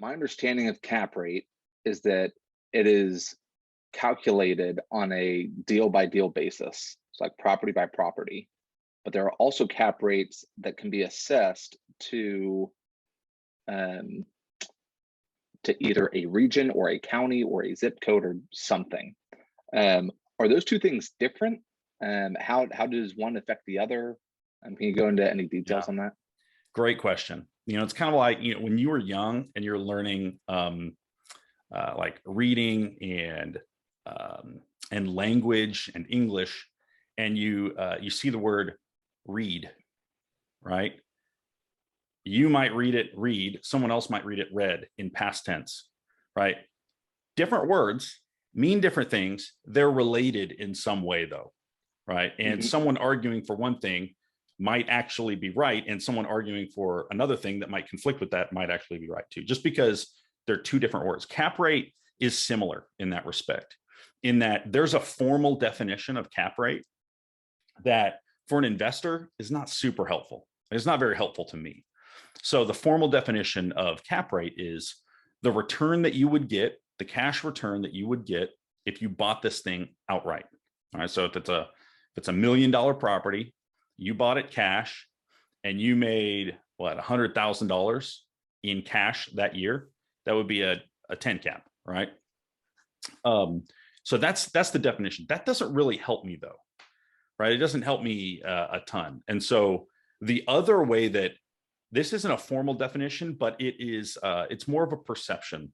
My understanding of cap rate is that it is calculated on a deal by deal basis. It's like property by property. But there are also cap rates that can be assessed um, to either a region or a county or a zip code or something. Are those two things different? How does one affect the other? Can you go into any Yeah, details on that? great question. It's kind of like, when you were young and you're learning like reading and language and English, and you see the word read, right? You might read it read, someone else might read it read in past tense, right? Different words mean different things. They're related in some way though, right? And Hmm. someone arguing for one thing might actually be right, and someone arguing for another thing that might conflict with that might actually be right too, just because they're two different words. Cap rate is similar in that respect, in that there's a formal definition of cap rate that for an investor is not super helpful. It's not very helpful to me. So the formal definition of cap rate is the return that you would get, the cash return that you would get if you bought this thing outright. All right. So if it's a $1 million property, you bought it cash and you made what, $100,000 in cash that year, that would be a 10 cap, right? So that's the definition. That doesn't really help me though, right? It doesn't help me a ton. And so the other way that this isn't a formal definition, but it's more of a perception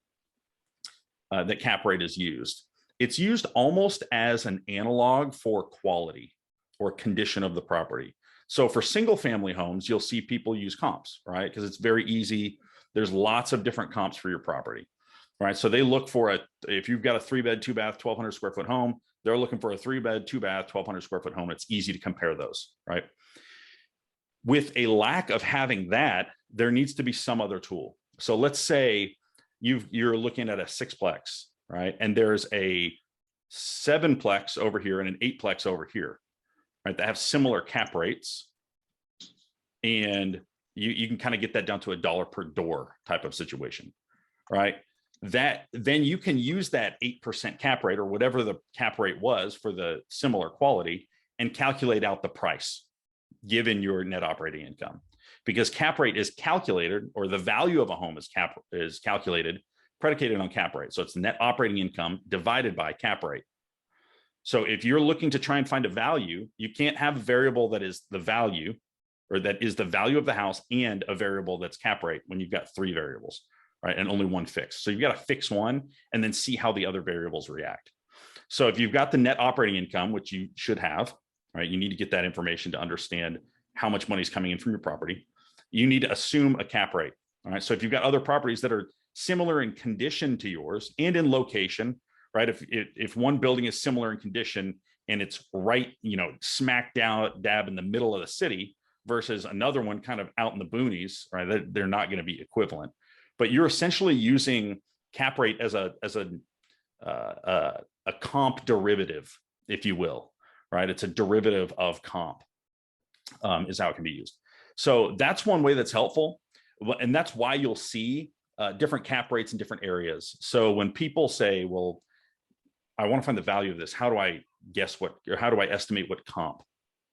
that cap rate is used. It's used almost as an analog for quality or condition of the property. So for single family homes, you'll see people use comps, right? Because it's very easy. There's lots of different comps for your property, right? So they look for if you've got a 3-bed, 2-bath, 1,200 square foot home, they're looking for a 3-bed, 2-bath, 1,200 square foot home. It's easy to compare those, right? With a lack of having that, there needs to be some other tool. So let's say you're looking at a 6-plex, right? And there's a 7-plex over here and an 8-plex over here, right? That have similar cap rates. And you can kind of get that down to $1 per door type of situation, right? That then you can use that 8% cap rate or whatever the cap rate was for the similar quality and calculate out the price given your net operating income, because cap rate is calculated, or the value of a home is calculated predicated on cap rate. So it's net operating income divided by cap rate. So if you're looking to try and find a value, you can't have a variable that is the value, or that is the value of the house, and a variable that's cap rate when you've got 3 variables, right? And only one fixed. So you've got to fix one and then see how the other variables react. So if you've got the net operating income, which you should have, right? You need to get that information to understand how much money is coming in from your property. You need to assume a cap rate. All right. So if you've got other properties that are similar in condition to yours and in location, right? If one building is similar in condition and it's right, smack dab in the middle of the city versus another one kind of out in the boonies, right? They're not going to be equivalent. But you're essentially using cap rate as a comp derivative, if you will, right? It's a derivative of comp, is how it can be used. So that's one way that's helpful. And that's why you'll see different cap rates in different areas. So when people say, well, I want to find the value of this, how do I guess or how do I estimate what comp,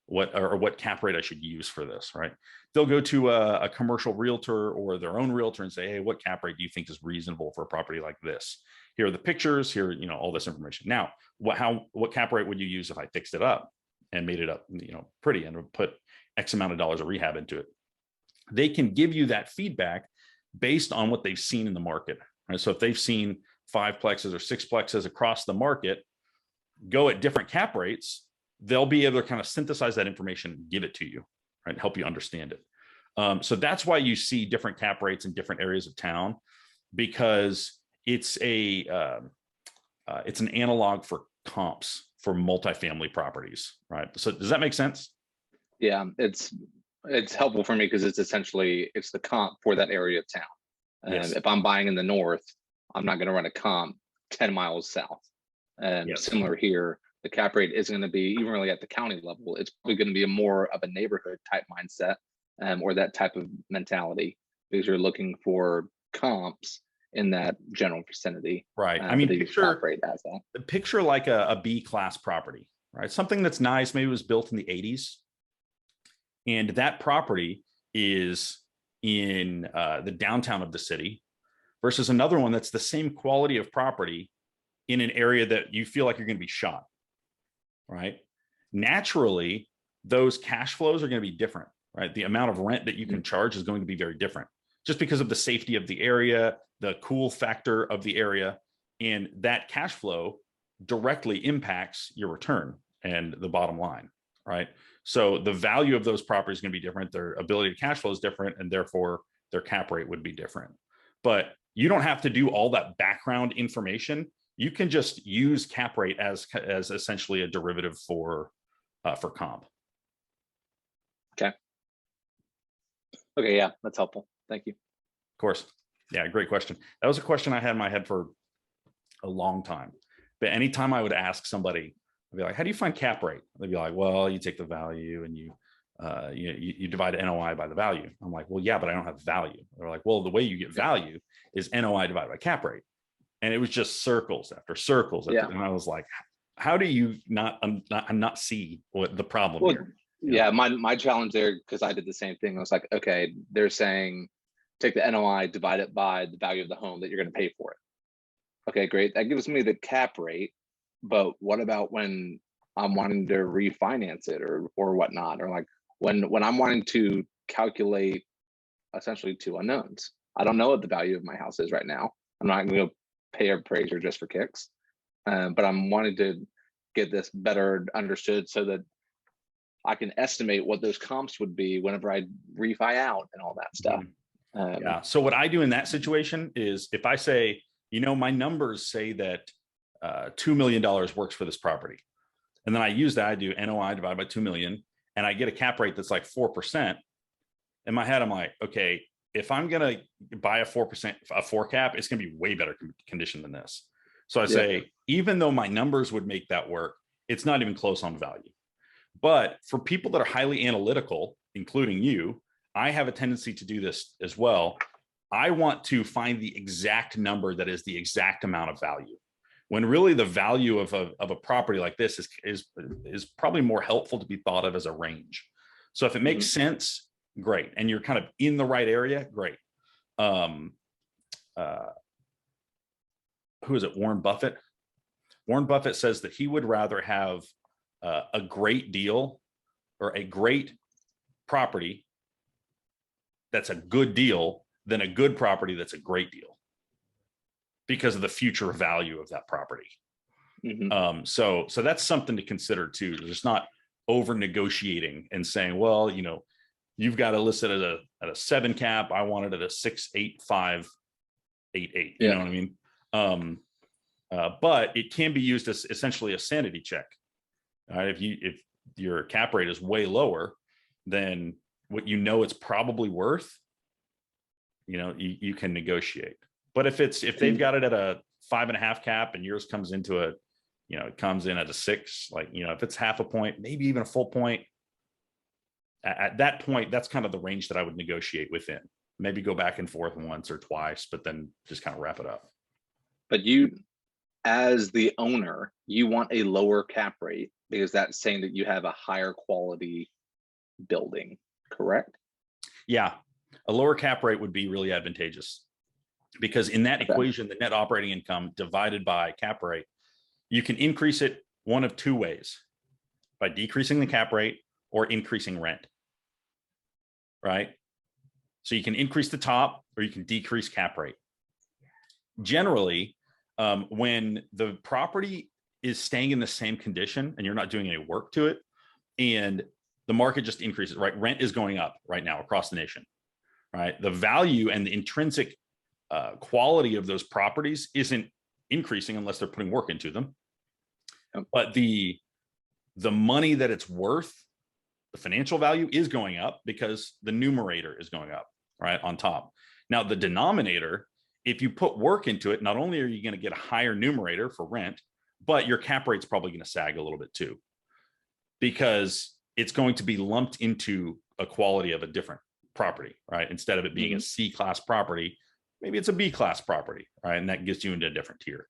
what cap rate I should use for this, right? They'll go to a commercial realtor or their own realtor and say, hey, what cap rate do you think is reasonable for a property like this? Here are the pictures, here, all this information. Now, what cap rate would you use if I fixed it up and made it up, pretty, and put X amount of dollars of rehab into it? They can give you that feedback based on what they've seen in the market, right? So if they've seen 5-plexes or 6-plexes across the market go at different cap rates, they'll be able to kind of synthesize that information and give it to you, right? Help you understand it. So that's why you see different cap rates in different areas of town, because it's an analog for comps for multifamily properties, right? So does that make sense? Yeah, it's helpful for me because it's the comp for that area of town. Yes. If I'm buying in the north, I'm not going to run a comp 10 miles south. Yes. Similar here, the cap rate isn't going to be even really at the county level. It's probably going to be more of a neighborhood type mindset, or that type of mentality, because you're looking for comps in that general vicinity. Right. I But mean, they use cap rate as that. picture like a B class property, right? Something that's nice, maybe it was built in the 80s, and that property is in the downtown of the city versus another one that's the same quality of property in an area that you feel like you're going to be shot, right? Naturally, those cash flows are going to be different, right? The amount of rent that you can charge is going to be very different just because of the safety of the area, the cool factor of the area, and that cash flow directly impacts your return and the bottom line, right? So the value of those properties is going to be different. Their ability to cash flow is different, and therefore their cap rate would be different. But you don't have to do all that background information. You can just use cap rate as essentially a derivative for comp. Okay. Okay, yeah, that's helpful. Thank you. Of course. Yeah, great question. That was a question I had in my head for a long time. But anytime I would ask somebody, I'd be like, how do you find cap rate? They'd be like, well, you take the value and you divide NOI by the value. I'm like, well, yeah, but I don't have value. They're like, well, the way you get value is NOI divided by cap rate. And it was just circles after circles. Yeah. And I was like, how do you not see what the problem Well, here? yeah, my challenge there, because I did the same thing. I was like, okay, they're saying take the NOI, divide it by the value of the home that you're going to pay for it. Okay, great. That gives me the cap rate. But what about when I'm wanting to refinance it or whatnot, or like when I'm wanting to calculate essentially two unknowns. I don't know what the value of my house is right now. I'm not going to pay an appraiser just for kicks, but I'm wanting to get this better understood so that I can estimate what those comps would be whenever I refi out and all that stuff. Yeah. So what I do in that situation is if I say, my numbers say that $2 million works for this property, and then I use that, I do NOI divided by 2 million, and I get a cap rate that's like 4%. In my head, I'm like, okay, if I'm going to buy a 4%, a 4 cap, it's going to be way better condition than this. So I say, even though my numbers would make that work, it's not even close on value. But for people that are highly analytical, including you, I have a tendency to do this as well. I want to find the exact number that is the exact amount of value, when really the value of a property like this is probably more helpful to be thought of as a range. So if it makes sense, great, and you're kind of in the right area, great. Who is it? Warren Buffett. Warren Buffett says that he would rather have a great deal or a great property that's a good deal than a good property that's a great deal, because of the future value of that property. So that's something to consider too. Just not over negotiating and saying, well, you've got to list it at a 7 cap. I want it at a 6, 8, 5, 8, 8. You know what I mean? But it can be used as essentially a sanity check. If your cap rate is way lower than what it's probably worth, you can negotiate. But if they've got it at a 5.5 cap and yours comes into it comes in at a 6, if it's half a point, maybe even a full point, at that point, that's kind of the range that I would negotiate within. Maybe go back and forth once or twice, but then just kind of wrap it up. But you, as the owner, you want a lower cap rate because that's saying that you have a higher quality building, correct? Yeah, a lower cap rate would be really advantageous, because in that equation, the net operating income divided by cap rate, you can increase it one of two ways: by decreasing the cap rate or increasing rent, right? So you can increase the top or you can decrease cap rate. Generally, when the property is staying in the same condition and you're not doing any work to it, and the market just increases, right? Rent is going up right now across the nation, right? The value and the intrinsic quality of those properties isn't increasing unless they're putting work into them. But the money that it's worth, the financial value, is going up because the numerator is going up, right, on top. Now, the denominator, if you put work into it, not only are you going to get a higher numerator for rent, but your cap rate's probably going to sag a little bit too, because it's going to be lumped into a quality of a different property, right? Instead of it being a C-class property, maybe it's a B class property, right? And that gets you into a different tier.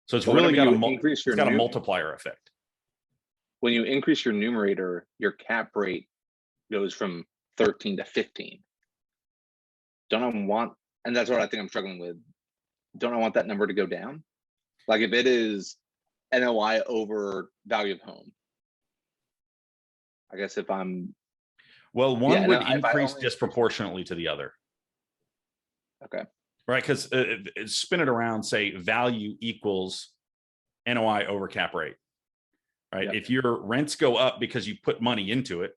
So it's But really whenever got you increase it's your got a multiplier effect. when you increase your numerator, your cap rate goes from 13 to 15. Don't I want, and that's what I think I'm struggling with. Don't I want that number to go down? Like if it is NOI over value of home. I guess if I'm, Well, one yeah, would no, if I increase only disproportionately to the other, okay, right? Because spin it around, say value equals NOI over cap rate, right? yep, If your rents go up because you put money into it,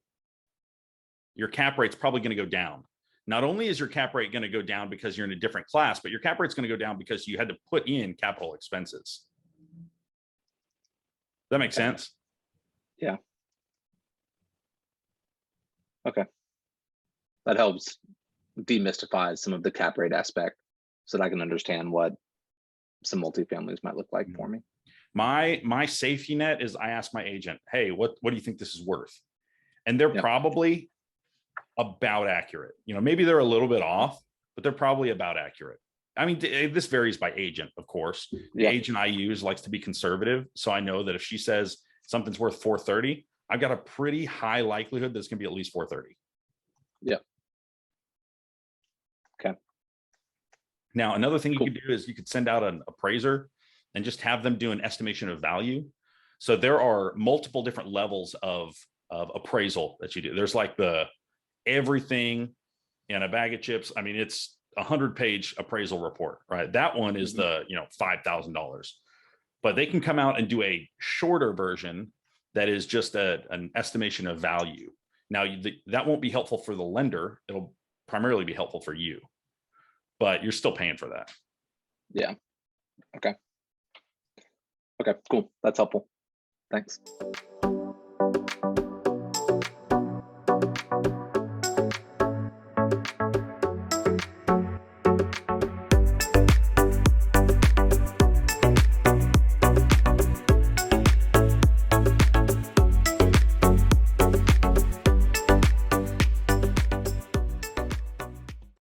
your cap rate's probably going to go down. Not only is your cap rate going to go down because you're in a different class, but your cap rate's going to go down because you had to put in capital expenses. That makes okay, sense? yeah, okay. That helps demystify some of the cap rate aspect so that I can understand what some multifamilies might look like for me. My safety net is I ask my agent, hey, what do you think this is worth? And they're Yep. probably about accurate. You know, maybe they're a little bit off, but they're probably about accurate. I mean, this varies by agent, of course. The Yeah. agent I use likes to be conservative. So I know that if she says something's worth 430, I've got a pretty high likelihood that it's going to be at least 430. Yeah. Okay. Now, another thing you Cool. could do is you could send out an appraiser and just have them do an estimation of value. So there are multiple different levels of appraisal that you do. There's like the everything in a bag of chips. I mean, it's 100-page appraisal report, right? That one is the, $5,000, but they can come out and do a shorter version that is just an estimation of value. Now that won't be helpful for the lender. It'll primarily be helpful for you, but you're still paying for that. Yeah. Okay. Okay, cool. That's helpful. Thanks.